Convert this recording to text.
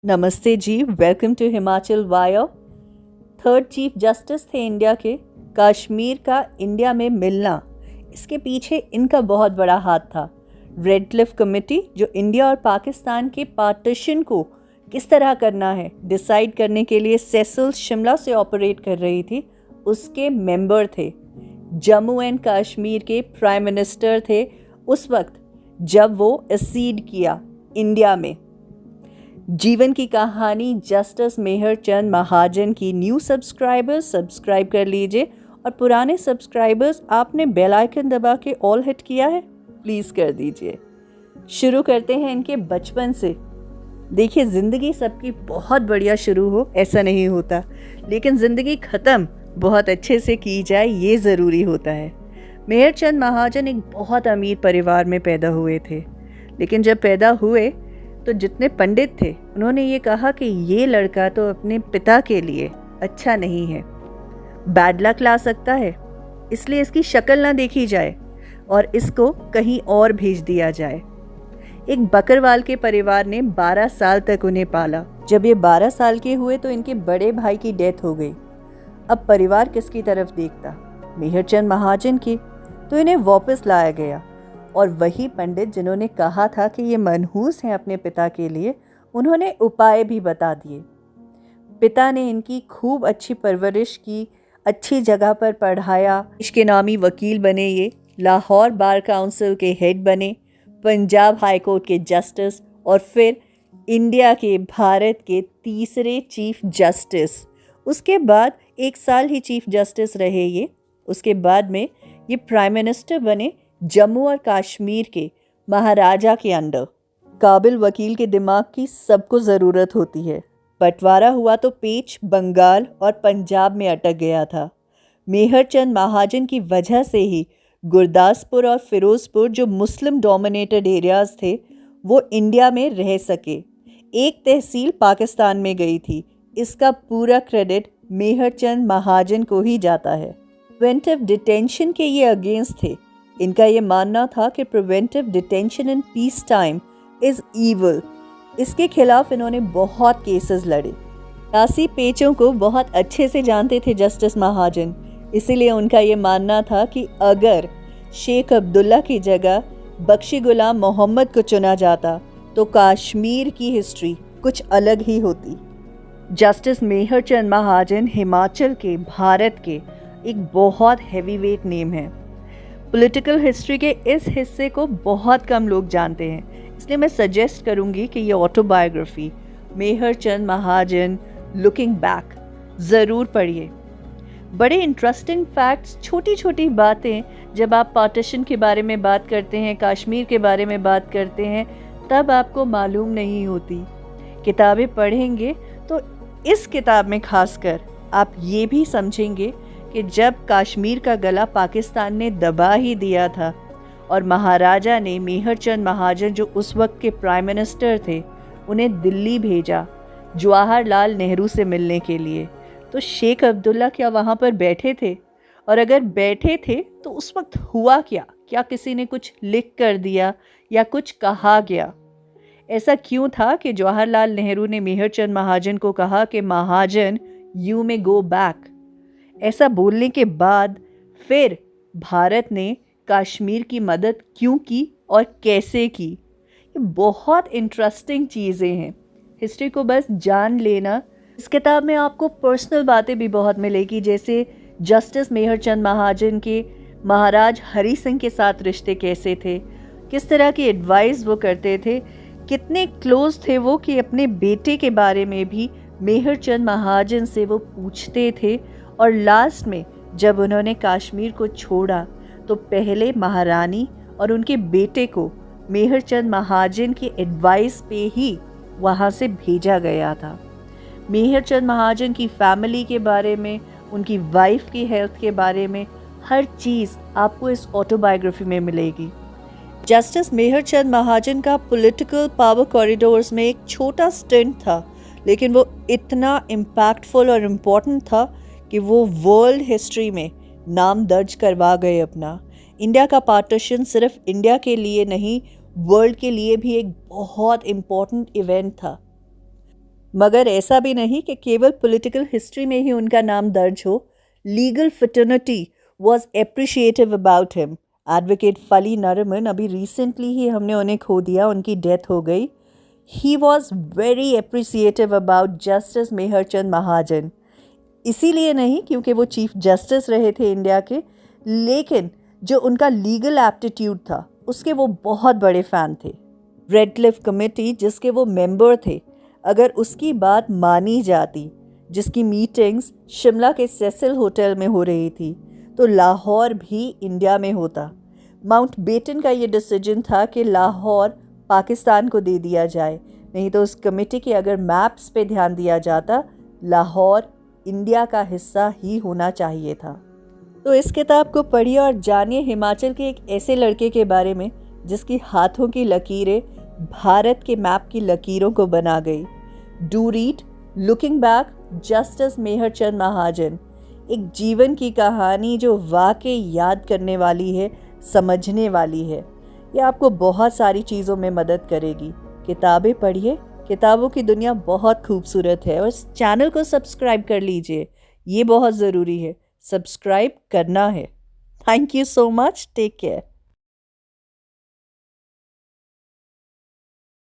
नमस्ते जी, welcome to Himachal वाया। थर्ड चीफ जस्टिस थे इंडिया के। कश्मीर का इंडिया में मिलना, इसके पीछे इनका बहुत बड़ा हाथ था। रेडक्लिफ कमेटी जो इंडिया और पाकिस्तान के पार्टीशन को किस तरह करना है डिसाइड करने के लिए सेसल शिमला से ऑपरेट कर रही थी, उसके मेंबर थे। जम्मू एंड कश्मीर के प्राइम मिनिस्टर थे उस वक्त जब वो एसीड किया इंडिया में। जीवन की कहानी जस्टिस मेहर चंद महाजन की। न्यू सब्सक्राइबर्स सब्सक्राइब कर लीजिए और पुराने सब्सक्राइबर्स आपने बेल आइकन दबा के ऑल हिट किया है, प्लीज़ कर दीजिए। शुरू करते हैं इनके बचपन से। देखिए, ज़िंदगी सबकी बहुत बढ़िया शुरू हो ऐसा नहीं होता, लेकिन ज़िंदगी ख़त्म बहुत अच्छे से की जाए ये ज़रूरी होता है। मेहर चंद महाजन एक बहुत अमीर परिवार में पैदा हुए थे, लेकिन जब पैदा हुए तो जितने पंडित थे उन्होंने ये कहा कि ये लड़का तो अपने पिता के लिए अच्छा नहीं है, बैड लक ला सकता है, इसलिए इसकी शक्ल ना देखी जाए और इसको कहीं और भेज दिया जाए। एक बकरवाल के परिवार ने 12 साल तक उन्हें पाला। जब ये 12 साल के हुए तो इनके बड़े भाई की डेथ हो गई। अब परिवार किसकी तरफ देखता? मेहर चंद महाजन की। तो इन्हें वापस लाया गया और वही पंडित जिन्होंने कहा था कि ये मनहूस हैं अपने पिता के लिए, उन्होंने उपाय भी बता दिए। पिता ने इनकी खूब अच्छी परवरिश की, अच्छी जगह पर पढ़ाया, इसके नामी वकील बने, ये लाहौर बार काउंसिल के हेड बने, पंजाब हाई कोर्ट के जस्टिस और फिर इंडिया के भारत के तीसरे चीफ जस्टिस। उसके बाद 1 साल ही चीफ जस्टिस रहे ये। उसके बाद में ये प्राइम मिनिस्टर बने जम्मू और कश्मीर के महाराजा के अंडर। काबिल वकील के दिमाग की सबको ज़रूरत होती है। बंटवारा हुआ तो पेच बंगाल और पंजाब में अटक गया था। मेहर चंद महाजन की वजह से ही गुरदासपुर और फिरोजपुर जो मुस्लिम डोमिनेटेड एरियाज थे वो इंडिया में रह सके। एक तहसील पाकिस्तान में गई थी। इसका पूरा क्रेडिट मेहर चंद महाजन को ही जाता है। प्रिवेंटिव डिटेंशन के ये अगेंस्ट थे। इनका ये मानना था कि preventive detention in peace time is evil. इसके खिलाफ इन्होंने बहुत केसेस लड़े। सियासी पेचों को बहुत अच्छे से जानते थे जस्टिस महाजन, इसीलिए उनका ये मानना था कि अगर शेख अब्दुल्ला की जगह बख्शी गुलाम मोहम्मद को चुना जाता तो कश्मीर की हिस्ट्री कुछ अलग ही होती। जस्टिस मेहर चंद महाजन हिमाचल के, भारत के एक बहुत हैवीवेट नेम है। पॉलिटिकल हिस्ट्री के इस हिस्से को बहुत कम लोग जानते हैं, इसलिए मैं सजेस्ट करूंगी कि ये ऑटोबायोग्राफी मेहर चंद महाजन लुकिंग बैक ज़रूर पढ़िए। बड़े इंटरेस्टिंग फैक्ट्स, छोटी छोटी बातें जब आप पार्टीशन के बारे में बात करते हैं, कश्मीर के बारे में बात करते हैं, तब आपको मालूम नहीं होती। किताबें पढ़ेंगे तो इस किताब में खासकर आप ये भी समझेंगे कि जब कश्मीर का गला पाकिस्तान ने दबा ही दिया था और महाराजा ने मेहर चंद महाजन जो उस वक्त के प्राइम मिनिस्टर थे उन्हें दिल्ली भेजा जवाहरलाल नेहरू से मिलने के लिए, तो शेख अब्दुल्ला क्या वहाँ पर बैठे थे? और अगर बैठे थे तो उस वक्त हुआ क्या? क्या किसी ने कुछ लिख कर दिया या कुछ कहा गया? ऐसा क्यों था कि जवाहरलाल नेहरू ने मेहर चंद महाजन को कहा कि महाजन यू मे गो बैक? ऐसा बोलने के बाद फिर भारत ने कश्मीर की मदद क्यों की और कैसे की? ये बहुत इंटरेस्टिंग चीज़ें हैं। हिस्ट्री को बस जान लेना। इस किताब में आपको पर्सनल बातें भी बहुत मिलेगी, जैसे जस्टिस मेहर चंद महाजन के महाराज हरि सिंह के साथ रिश्ते कैसे थे, किस तरह की एडवाइस वो करते थे, कितने क्लोज थे वो कि अपने बेटे के बारे में भी मेहर चंद महाजन से वो पूछते थे। और लास्ट में जब उन्होंने कश्मीर को छोड़ा तो पहले महारानी और उनके बेटे को मेहर चंद महाजन की एडवाइस पे ही वहाँ से भेजा गया था। मेहर चंद महाजन की फैमिली के बारे में, उनकी वाइफ की हेल्थ के बारे में हर चीज़ आपको इस ऑटोबायोग्राफी में मिलेगी। जस्टिस मेहर चंद महाजन का पॉलिटिकल पावर कॉरिडोर्स में एक छोटा स्टिंट था, लेकिन वो इतना इम्पैक्टफुल और इम्पोर्टेंट था कि वो वर्ल्ड हिस्ट्री में नाम दर्ज करवा गए अपना। इंडिया का पार्टीशन सिर्फ इंडिया के लिए नहीं, वर्ल्ड के लिए भी एक बहुत इम्पोर्टेंट इवेंट था। मगर ऐसा भी नहीं कि केवल पॉलिटिकल हिस्ट्री में ही उनका नाम दर्ज हो। Legal फिटर्निटी was appreciative about him. Advocate फली नरमन, अभी रिसेंटली ही हमने उन्हें खो दिया, उनकी डेथ हो गई। He was very appreciative about justice Mehrchand Mahajan. इसीलिए नहीं क्योंकि वो चीफ जस्टिस रहे थे इंडिया के, लेकिन जो उनका लीगल एप्टीट्यूड था उसके वो बहुत बड़े फ़ैन थे। रेडक्लिफ कमेटी जिसके वो मेंबर थे, अगर उसकी बात मानी जाती, जिसकी मीटिंग्स शिमला के सेसिल होटल में हो रही थी, तो लाहौर भी इंडिया में होता। माउंटबेटन का ये डिसीजन था कि लाहौर पाकिस्तान को दे दिया जाए, नहीं तो उस कमेटी के अगर मैप्स पे ध्यान दिया जाता, लाहौर इंडिया का हिस्सा ही होना चाहिए था। तो इस किताब को पढ़िए और जानिए हिमाचल के एक ऐसे लड़के के बारे में जिसकी हाथों की लकीरें भारत के मैप की लकीरों को बना गई। Do read looking back justice Mehrchand Mahajan, एक जीवन की कहानी जो वाकई याद करने वाली है, समझने वाली है। यह आपको बहुत सारी चीज़ों में मदद करेगी। किताबें पढ़िए, किताबों की दुनिया बहुत खूबसूरत है। और इस चैनल को सब्सक्राइब कर लीजिए, ये बहुत ज़रूरी है, सब्सक्राइब करना है। Thank you so much, take care.